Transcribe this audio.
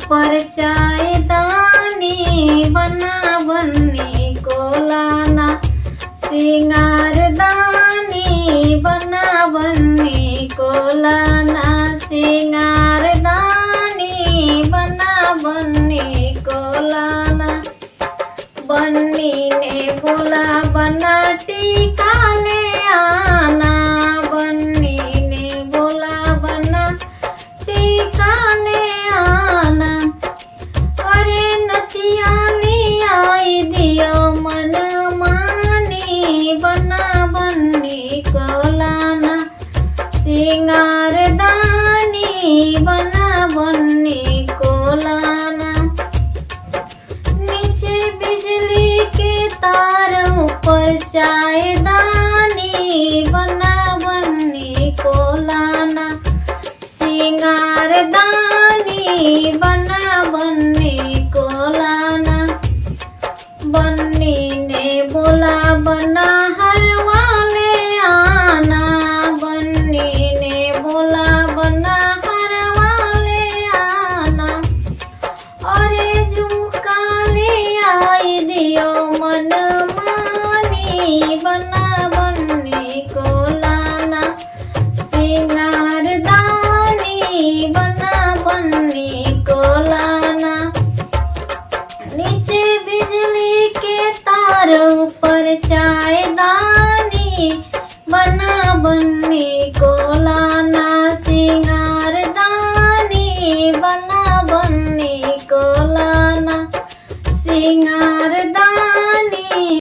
ऊपर चायदानी बना बन्नी को लाना, सिंगारदानी बना बन्नी को लाना, सिंगारदानी बना बन्नी को लाना। बन्नी ने बोला बना टीका ले आना, बन्नी ने बोला बना टीका ले आना। अरे नथिया ले आई दियो मन मानी बना बन्नी को लाना, सिंगारदानी बना बन्नी को लाना। नीचे बिजली के तार ऊपर चायदानी बना बन्नी को लाना, सिंगारदानी बना बन्नी को लाना। बन्नी ने बोला बना हलवा ले आना, बन्नी ने बोला बना हलवा ले आना। अरे झुमका ले आई दियो मन मानी बना बन्नी को लाना, सिंगारदानी बना बन्नी को लाना। नीचे बिजली के तार ऊपर चायदानी बना बन्नी को